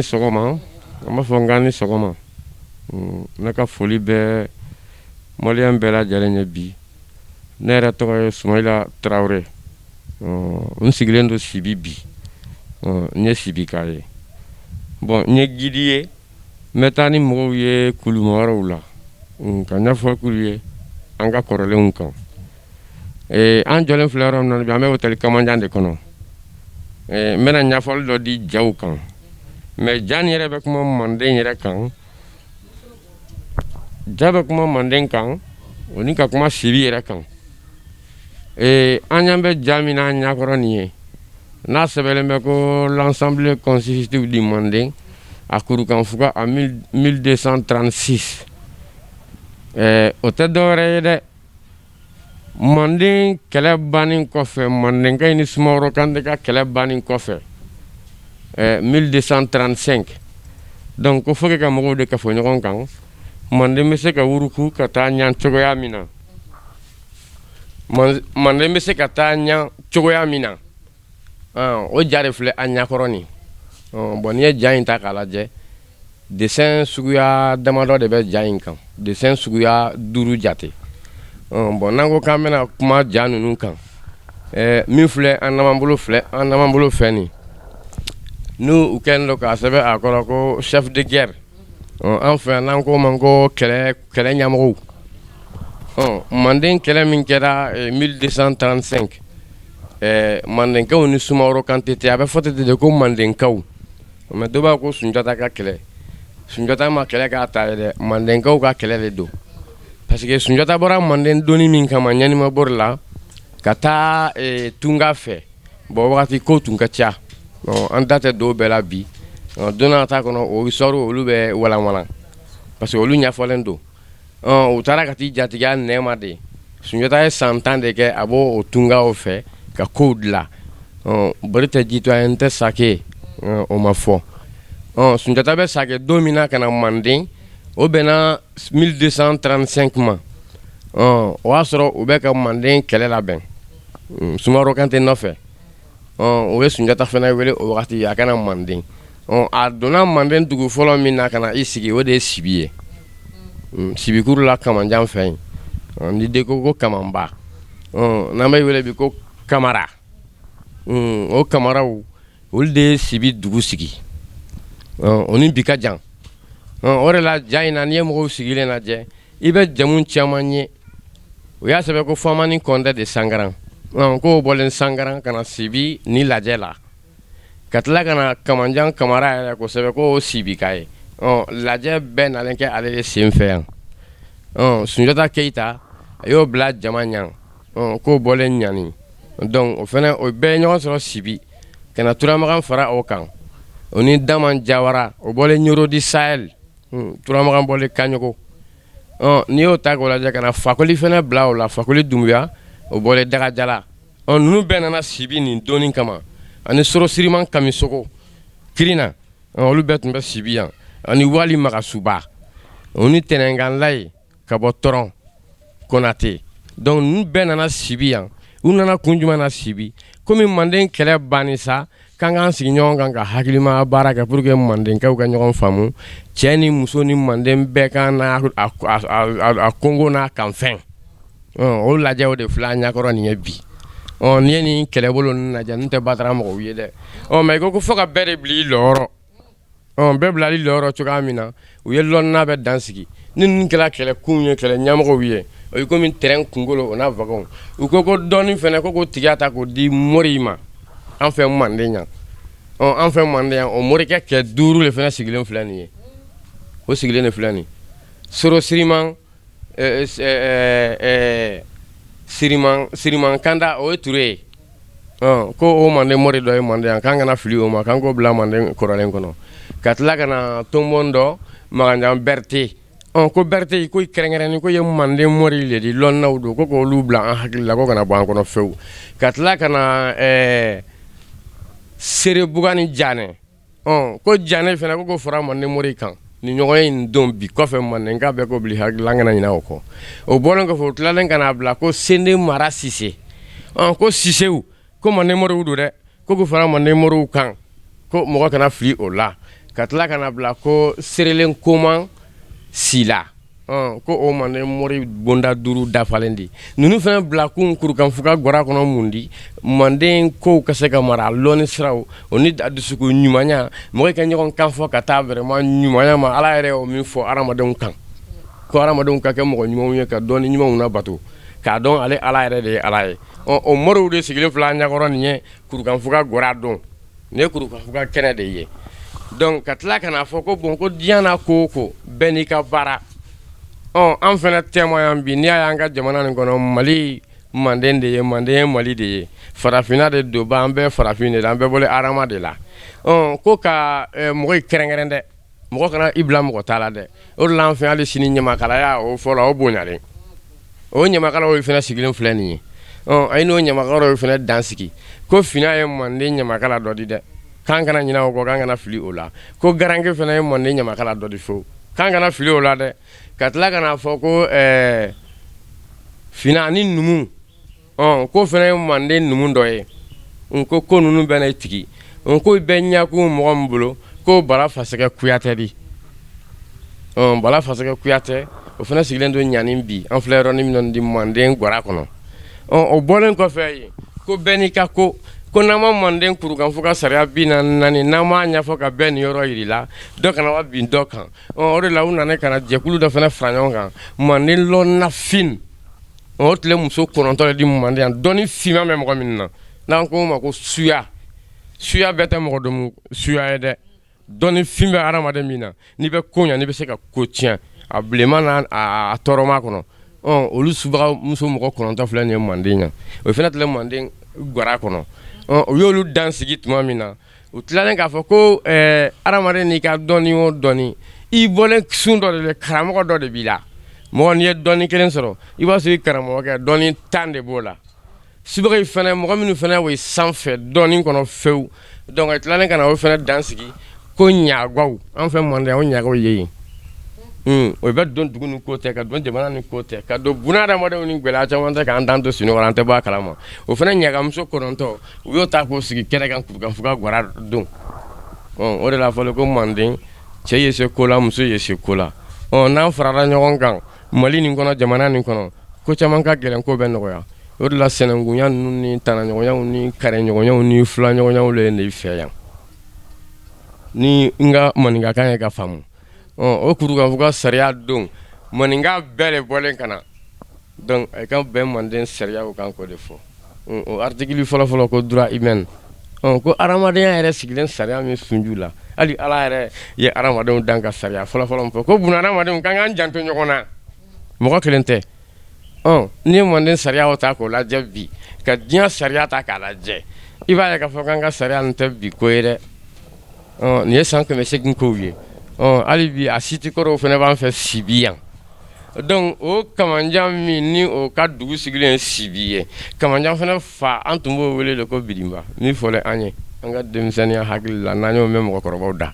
ni sɔgɔma an b'a fɔ n ni sɔgɔma ne ka foli bɛ maliyɛn bɛɛ lajɛlen ye bi ne yɛrɛ tɔgɔ ye Sumayila Tarawele n sigilen don Sibi bi n ye Sibi ka ye bon n ye gidi ye n bɛ taa ni mɔgɔw ye kulumayɔrɔw la ka ɲɛfɔ k'u ye an ka kɔrɔlenw kan an jɔlen filɛ yɔrɔ min na bi an bɛ hôtel Kamanjan de kɔnɔ n bɛna ɲɛfɔli dɔ di jaw kan mais ja nin yɛrɛ bɛ kuma Manden yɛrɛ kan ja bɛ kuma Manden kan o ni ka kuma Sibi yɛrɛ kan an ɲɛ bɛ ja min na ɲɛkɔrɔ nin ye n'a sɛbɛnlen bɛ ko l'Assemblée constitutive du Manden a kurukanfuga a 1236 o tɛ dɔwɛrɛ ye dɛ Manden kɛlɛ bannen kɔfɛ Mandenka ni Sumaworo Kante ka kɛlɛ bannen kɔfɛ 1235 donc ko fo ka mɔgɔw de kafo ɲɔgɔn kan Manden bɛ se ka wuruku ka taa ɲɛ cogoya min na Manden bɛ se ka taa ɲɛ cogoya min na o ja de filɛ a ɲɛkɔrɔ nin bon n'i ye ja in ta k'a lajɛ dessin suguya damadɔ de bɛ ja in kan dessin suguya 5 jate bon n'an ko k'an bɛna kuma ja ninnu kan min filɛ an lamɛnbolo fɛ nin n'u kɛlen don k'a sɛbɛn a kɔrɔ ko chef de guerre an fɛ yan n'an ko ma ko kɛlɛ ɲɛmɔgɔw Manden kɛlɛ min kɛra 1235 Mandenkaw ni Sumaworo Kante tɛ a bɛ fɔ ten de ko Mandenkaw mais dɔw b'a ko Sunjata ka kɛlɛ Sunjata ma kɛlɛ k'a ta ye dɛ Mandenkaw ka kɛlɛ de don parce que Sunjata bɔra Manden donni min kama Ɲanimabori la ka taa Tunga fɛ bon wagati ko tun ka ca an da tɛ dɔw bɛɛ la bi don n'a ta kɔnɔ o histoire olu bɛ walanwalan parce que olu ɲɛfɔlen don u taara ka t'i jatigiya nɛma de Sunjata ye san 10 de kɛ a b'o o Tungaw fɛ ka kow dilan bari tɛ jitoyen tɛ Sake o ma fɔ Sunjata bɛ Sake don min na ka na Manden o bɛnna 1235 ma o y'a sɔrɔ u bɛ ka Manden kɛlɛ labɛn Sumaworo Kante nɔfɛ o ye Sunjata fana wele o wagati a kana Manden a donna Manden dugu fɔlɔ min na ka na i sigi o de ye Sibi ye Sibikuru la Kamanjan fɛ yen ni de ko Kamanba n'an bɛ wele bi ko Kamara o Kamaraw olu de ye Sibi dugu sigi o ni bi ka jan o de la ja in na n'i ye mɔgɔw sigilen lajɛ i bɛ jamu caman ye o y'a sɛbɛn ko Famani Kɔnte de Sangaran k'o bɔlen Sangaran ka na Sibi ni lajɛ la ka tila ka na Kamanjan Kamara yɛrɛ kosɛbɛ k'o Sibi ka ye lajɛ bɛɛ nalen kɛ ale de sen fɛ yan Sunjata Keyita a y'o bila jama ɲɛ k'o bɔlen Ɲani donc o fana o bɛɛ ye ɲɔgɔn sɔrɔ Sibi ka na Turamagan fara o kan o ni Daman Jawara o bɔlen Yorodi Sahel Turamagan bɔlen Kaɲogo n'i y'o ta k'o lajɛ ka na Fakoli fana bila o la Fakoli Dunbuya o bɔlen Dagajala ninnu bɛɛ nana Sibi nin donni kama ani Sorosiriman Kamisogo Kirina olu bɛɛ tun bɛ Sibi yan ani Wali Magasuba o ni Tɛnɛnganlaye ka bɔ Tɔrɔn Konate donc ninnu bɛɛ nana Sibi yan u nana kun jumɛn na Sibi komi Manden kɛlɛ banni sa k'an k'an sigi ɲɔgɔn kan ka hakilima baara kɛ pour que Mandenkaw ka ɲɔgɔn faamu cɛ ni muso ni Manden bɛɛ ka a Kongo n'a kanfɛn o lajɛ o de filɛ an ɲɛkɔrɔ nin ye bi n'i ye nin kɛlɛbolo ninnu lajɛ n tɛ batara mɔgɔw ye dɛ mais i ko fo ka bɛɛ de bila i lɔyɔrɔ bɛɛ bilali lɔyɔrɔ cogoya min na u ye lɔnna bɛ dan sigi ni ninnu kɛra kɛlɛkunw ye kɛlɛ ɲɛmɔgɔw ye o ye komi terrain kunkolo o n'a wagɔnw u ko dɔɔnin fɛnɛ ko tigiya ta k'o di Mori ma an fɛ Manden yan an fɛ Manden yan o morikɛ kɛ 5 de fɛnɛ sigilen filɛ nin ye o sigilen de filɛ nin Sorosiriman Siriman Kanda o ye Ture ye ko o Manden Mori dɔ ye Manden yan k'an kana fili o ma k'an k'o bila Manden kɔrɔlen kɔnɔ ka tila ka na Tonbon dɔ Maganjan Berete ko Berete ko kɛrɛnkɛrɛnnen ko ye Manden Mori le di lɔnnaw don ko k'olu bila an hakili la ko kana bɔ an kɔnɔ fewu ka tila ka na Serebugani Janɛ ko Janɛ fɛnɛ ko fɔra Manden Mori kan ni ɲɔgɔn in don bi kɔfɛ Mandenka bɛɛ ko bili hakili la an kana ɲinɛ o kɔ o bɔlen kɔfɛ o tilalen ka n'a bila ko Sende Mara Sise ko Sisew ko Manden Moriw don dɛ ko fɔra Manden Moriw kan ko mɔgɔ kana fili o la ka tila ka na bila ko serelen koman sila ko o manden mori bonda duru dafalen di nunu fana bila kun kurukan fuka gora kɔnɔ mun di manden kow ka se ka mara lɔni siraw o ni dusuku ɲumanya mɔgɔ ka ɲɔgɔn kan fɔ ka taa vraiment ɲumanya ma ala yɛrɛ o min fɔ adamadenw kan ko adamadenw ka kɛ mɔgɔ ɲumanw ye ka dɔni ɲumanw na bato k'a dɔn ale ala yɛrɛ de ye ala ye o moriw de sigilen fila ɲakɔrɔ nin ye kurukan fuka gora dɔn ne kurukan fuka kɛnɛ de ye donc ka tila ka na fɔ ko bon ko diɲɛ na ko o ko bɛɛ n'i ka baara an fana témoin bi n'i y'a y'an ka jamana nin kɔnɔ Mali manden de ye manden ye Mali de ye farafinna de don ba an bɛɛ farafin de la an bɛɛ bɔlen adama de la ko ka mɔgɔ kɛrɛnkɛrɛn dɛ mɔgɔ kana i bila mɔgɔ ta la dɛ o de la an fɛ hali sini ɲamakalaya o fɔlɔ o bonyalen o ɲamakalaw fana sigilen filɛ nin ye a ye n'o ɲamakalaw fana dan sigi ko fina ye manden ɲamakala dɔ di dɛ k'an kana ɲinɛ o kɔ k'an kana fili o la ko garange fana ye manden ɲamakala dɔ di fo k'an kana fili o la dɛ ka tila ka na fɔ ko fina ani numu ko fana ye manden numu dɔ ye ko ninnu bɛɛ n'a tigi ko bɛɛ ɲɛkun mɔgɔ min bolo ko Bala Fasɛgɛ Kuyatɛ di Bala Fasɛgɛ Kuyatɛ o fana sigilen don ɲani bi an filɛ yɔrɔnin min di manden gwara kɔnɔ o bɔlen kɔfɛ ye ko bɛɛ n'i ka ko n'an ma manden kurukan fo ka sariya bi naani n'an m'a ɲɛfɔ ka bɛɛ nin yɔrɔ yiri la dɔ kana wa bin dɔ kan o de la u nana ka na jɛkulu dɔ fana fara ɲɔgɔn kan manden lɔnnafin o tile muso 9 de di manden yan dɔnni finman bɛ mɔgɔ min na n'an ko o ma ko suya bɛɛ tɛ mɔgɔ dɔn suya ye dɛ dɔnni fin bɛ adamaden min na n'i bɛ ko ɲɛ n'i bɛ se ka ko tiɲɛ a bilenman n'a a tɔɔrɔma kɔnɔ olu subaga muso mɔgɔ 9 filɛ nin ye manden ɲɛ o fana tile manden gwara kɔnɔ o y'olu dan sigi tuma min na u tilalen k'a fɔ ko adamaden n'i ka dɔnni o dɔnni i bɔlen sun dɔ de la karamɔgɔ dɔ de b'i la mɔgɔ n'i ye dɔnni kelen sɔrɔ i b'a sɔrɔ i karamɔgɔkɛ dɔnni 10 de b'o la subaga fana mɔgɔ minnu fana o ye sanfɛ dɔnni kɔnɔ fewu donc tilalen ka na o fana dan sigi ko ɲagaw an fɛ manden o ɲagaw ye yen o bɛ don dugu ni ko tɛ ka don jamana ni ko tɛ ka don buna adamadenw ni gɛlɛya caman tɛ k'an dan to sunɔgɔ an tɛ bɔ a kalama o fana ɲagamuso 9 u y'o ta k'o sigi kɛnɛ kan kurukan fuga gwara don o de la fɔle ko manden cɛ ye se ko la muso ye se ko la n'an farala ɲɔgɔn kan Mali nin kɔnɔ jamana nin kɔnɔ ko caman ka gɛlɛn ko bɛ nɔgɔya o de la sinankunya ninnu ni tanaɲɔgɔnyaw ni kɛrɛɲɔgɔnyaw ni filaɲɔgɔnyaw le ne fɛ yan ni n ka maninkakan ye ka faamu o kurukan fuga sariya don maninka bɛɛ de bɔlen ka na donc a ka bɛn manden sariyaw kan k'o de fɔ o article fɔlɔ ko droit humain ko adamadenya yɛrɛ sigilen sariya min sunju la hali ala yɛrɛ ye adamadenw dan ka sariya fɔlɔ min fɔ ko buna adamadenw k'an k'an janto ɲɔgɔn na mɔgɔ kelen tɛ n'i ye manden sariyaw ta k'o lajɛ bi ka diɲɛ sariya ta k'a lajɛ i b'a ye k'a fɔ k'an ka sariya nin tɛ bi ko ye dɛ nin ye san 800 kow ye hali bi a siti kɔrɔw fana b'an fɛ Sibi yan donc o kamanjan min ni o ka dugu sigilen Sibi ye kamanjan fana fa an tun b'o wele de ko Birinba min fɔle an ye an ka denmisɛnniya hakili la n'an y'o mɛn mɔgɔkɔrɔbaw da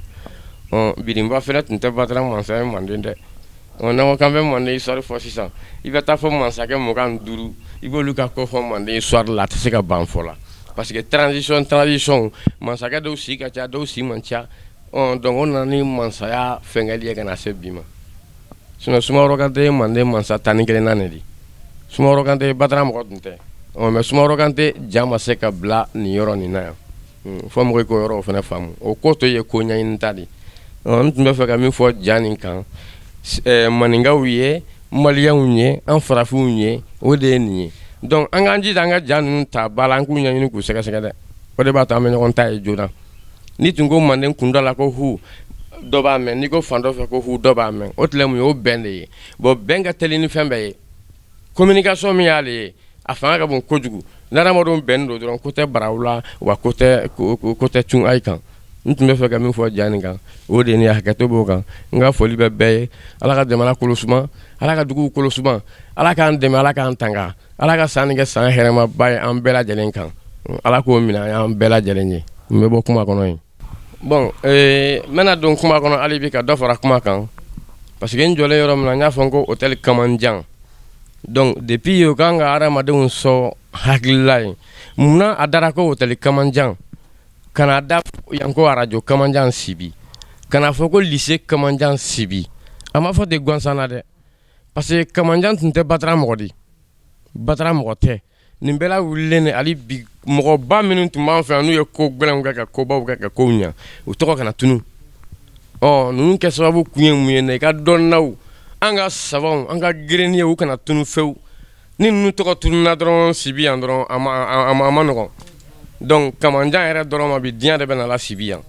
Birinba fana tun tɛ batara mansa ye manden dɛ n'an ko k'an bɛ manden histoire fɔ sisan i bɛ taa fɔ mansakɛ 25 i b'olu ka ko fɔ manden histoire la a tɛ se ka ban fɔ la parce que transition mansakɛ dɔw si ka ca dɔw si man ca donc o nana ni mansaya fɛngɛli ye ka na se bi ma sinon Sumaworo Kante ye manden mansa 11 de di Sumaworo Kante batara mɔgɔ tun tɛ mais Sumaworo Kante ja ma se ka bila nin yɔrɔ nin na yan fɔ mɔgɔw k'o yɔrɔ fana faamu o ko to ye ko ɲɛɲini ta de n tun bɛ fɛ ka min fɔ ja nin kan maninkaw ye maliyɛnw ye an farafinw ye o de ye nin ye donc an k'an jija an ka ja ninnu ta ba la an k'u ɲɛɲini k'u sɛgɛsɛgɛ dɛ o de b'a to an bɛ ɲɔgɔn ta ye joona ni tun ko manden kunda la ko hu dɔ b'a mɛn n'i ko fan dɔ fɛ ko hu dɔ b'a mɛn o tile mun ye o bɛn de ye bon bɛn ka teli ni fɛn bɛɛ ye communication min y'ale ye a fanga ka bon kojugu n'adamadenw bɛnnen don dɔrɔn ko tɛ baraw la wa ko tɛ cun ayi kan n tun bɛ fɛ ka min fɔ ja nin kan o de ye nin hakɛto b'o kan n ka foli bɛ bɛɛ ye ala ka jamana kolo suma ala ka duguw kolo suma ala k'an dɛmɛ ala k'an tanga ala ka sanni kɛ san hɛrɛmaba ye an bɛɛ lajɛlen kan ala k'o minɛ an y'an bɛɛ lajɛlen ye n bɛ bɔ kuma kɔnɔ yen bon n bɛna don kuma kɔnɔ hali bi ka dɔ fara kuma kan parce que n jɔlen yɔrɔ min na n y'a fɔ ko hôtel Kamanjan donc depuis o kan ka adamadenw sɔn hakilila ye munna a dara ko hôtel Kamanjan kana da yan ko arajo Kamanjan Sibi kana fɔ ko lycée Kamanjan Sibi a ma fɔ de Guansana dɛ parce que Kamanjan tun tɛ Batara mɔgɔ de Batara mɔgɔ tɛ nin bɛɛ la wulilen de hali bi mɔgɔba minnu tun b'an fɛ yan n'u ye ko gɛlɛnw kɛ ka kobaw kɛ ka kow ɲa u tɔgɔ kana tunu ninnu kɛ sababu kun ye mun ye na i ka dɔnnaw an ka sabaw an ka gereni ye u kana tunu fewu ni ninnu tɔgɔ tununa dɔrɔn Sibi yan dɔrɔn a ma nɔgɔn donc Kamanjan yɛrɛ dɔrɔn ma bi diɲɛ de bɛ na la Sibi yan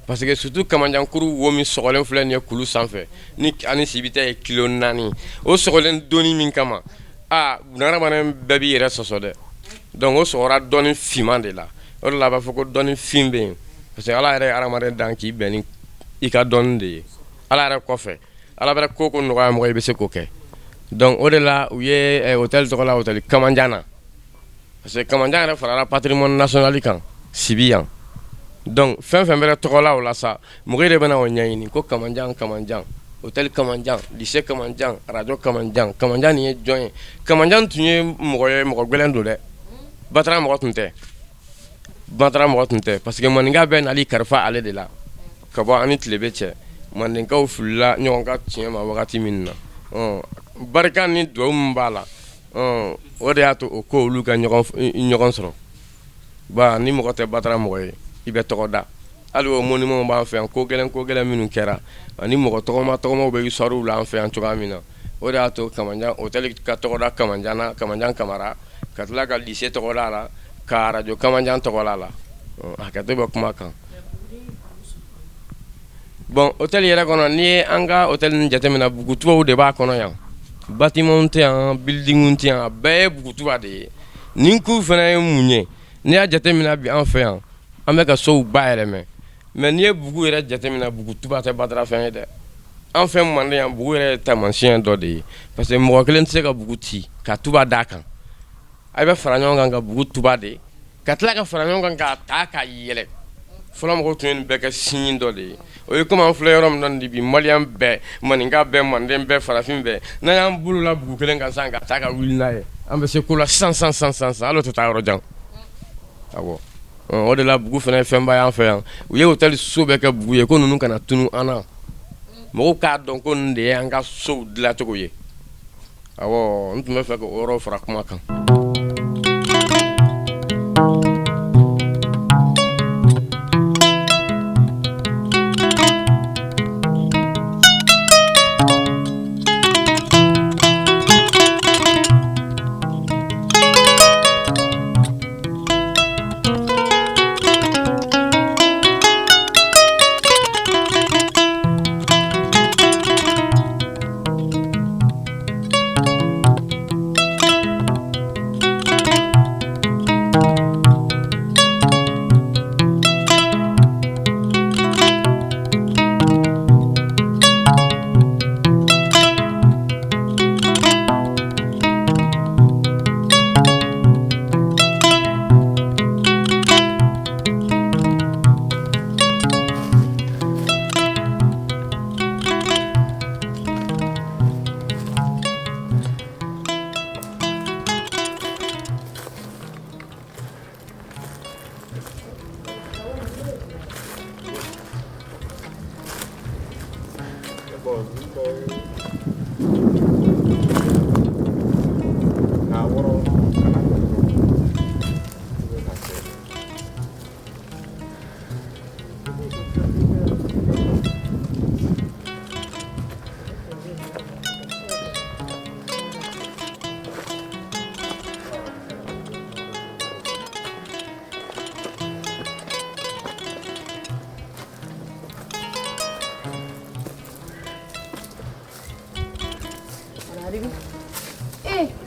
parce que surtout Kamanjankuru wo min sɔgɔlen filɛ nin ye kulu sanfɛ ni ani Sibi ta ye kilo 4 o sɔgɔlen doni min kama bunahadamaden bɛɛ b'i yɛrɛ sɔsɔ dɛ donc o sɔgɔra dɔni finman de la o de la a b'a fɔ ko dɔni fin bɛ yen parce que ala yɛrɛ ye hadamaden dan k'i bɛn ni i ka dɔni de ye ala yɛrɛ kɔfɛ ala bɛrɛ ko nɔgɔya mɔgɔ i bɛ se k'o kɛ donc o de la u ye hôtel tɔgɔ la hôtel Kamanjan na parce que Kamanjan yɛrɛ farala patrimoine national kan Sibi yan donc fɛn fɛn bɛrɛ tɔgɔ la o la sa mɔgɔ de bɛna o ɲɛɲini ko Kamanjan hôtel Kamanjan lycée Kamanjan radio Kamanjan nin ye jɔn ye Kamanjan tun ye mɔgɔ gɛlɛn don dɛ Batara mɔgɔ tun tɛ parce que maninka bɛɛ nali kalifa ale de la ka bɔ ani tilebe cɛ mandenkaw filila ɲɔgɔn ka tiɲɛ ma wagati min na barika ni duwawu min b'a la o de y'a to o ko olu ka ɲɔgɔn sɔrɔ ni mɔgɔ tɛ Batara mɔgɔ ye i bɛ tɔgɔ da hali o monument b'an fɛ yan ko gɛlɛn minnu kɛra ani mɔgɔ tɔgɔmaw bɛ histoire la an fɛ yan cogoya min na o de y'a to Kamanjan hôtel ka tɔgɔ da Kamanjan Kamara ka tila ka lycée tɔgɔ da la ka radio Kamanjan tɔgɔ la hakɛto bɛ kuma kan bon hôtel yɛrɛ kɔnɔ n'i ye an ka hôtel nin jateminɛ bugutubaw de b'a kɔnɔ yan bâtiment tɛ yan building tɛ yan a bɛɛ ye bugutuba de ye nin kun fana ye mun ye n'i y'a jateminɛ bi an fɛ yan an bɛ ka sow bayɛlɛmɛ mais n'i ye bugu yɛrɛ jateminɛ bugutuba tɛ Batara fɛn ye dɛ an fɛ Manden yan bugu yɛrɛ ye taamasiyɛn dɔ de ye parce que mɔgɔ kelen tɛ se ka bugu ci ka tuba d'a kan a bɛ fara ɲɔgɔn kan ka bugu tuba de ka tila ka fara ɲɔgɔn kan k'a ta k'a yɛlɛ fɔlɔ mɔgɔw tun ye nin bɛɛ kɛ sini dɔ de ye o ye komi an filɛ yɔrɔ min na nin bi maliyɛn bɛɛ maninka bɛɛ Manden bɛɛ farafin bɛɛ n'an y'an bolo la bugu kelen kan sisan ka taa ka wuli n'a ye an bɛ se ko la sisan hali o tɛ taa yɔrɔ jan awɔ o de la bugu fana ye fɛnba y'an fɛ yan u ye hôtel so bɛɛ kɛ bugu ye ko ninnu kana tunu an na mɔgɔw k'a dɔn ko nin de ye an ka sow dilancogo ye awɔ n tun bɛ fɛ k'o yɔrɔ fara kuma kan.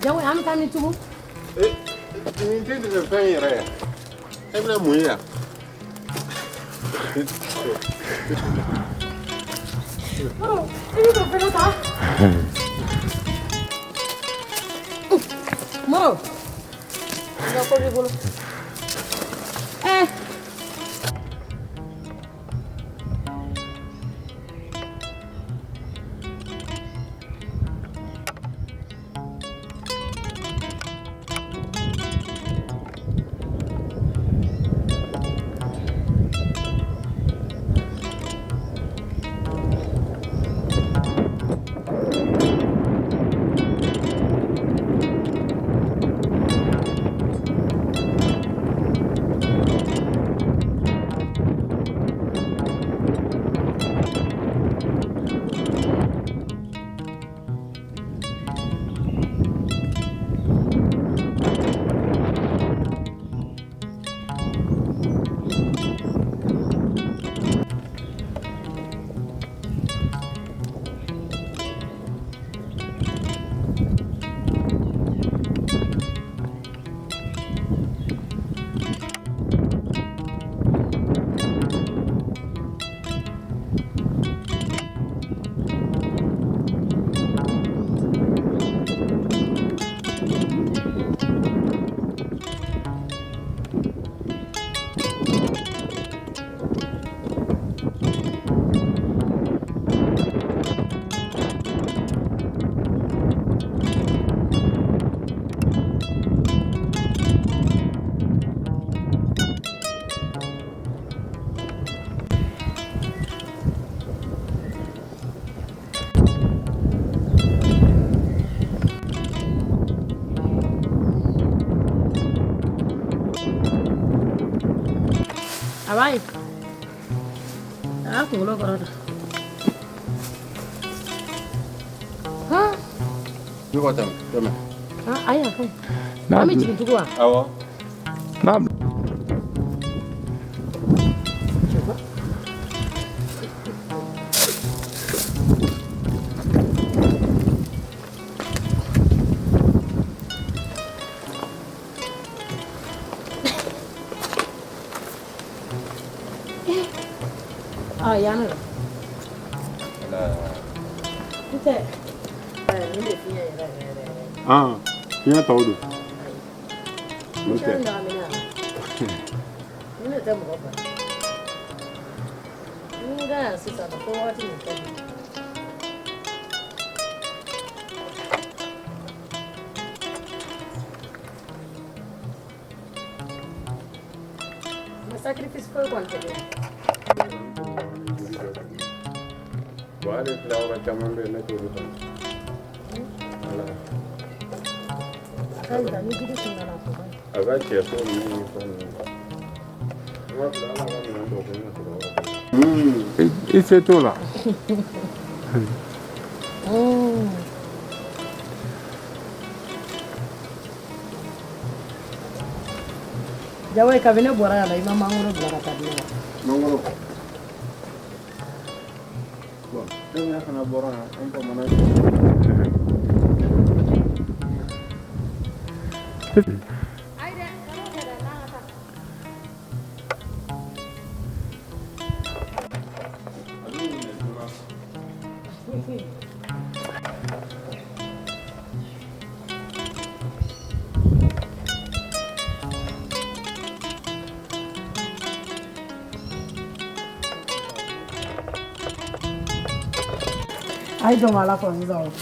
Jangan am kami tu. Ini dia dengan fɛn yɛrɛ ya. E bɛna mun ye yan? Ini tu fɛn ta. Moro. Enggak kau di bulu. Abai. Aku lo korota. Ha? Ni ko tam. Dama. Ha, aya kai. Na Ami jigin tukuwa. Awo. na Ah, yana. Ite. Ni le fiye re. Ah, fiya tawdu. Mutan da amina. Ni ne ta mu ba. Ni da sisa da kowa tin ta. Sacrifice foi quanto? Wale fulawa caman bɛ ne t'olu dɔn. Akan da ni gidi sun gana so. A ka cɛ so ninnu ni fɛn ninnu. N ka fila ala ka minɛn dɔw kɛ n ka sɔrɔ yɔrɔ. I se t'o la Jawai kabine bɔra ya la i ma mangoro bila ka taa di ne ma. Mangoro. Bon, denmisɛn fana bɔra yan an bamanan. Ai dɔn ala kɔni dɔn.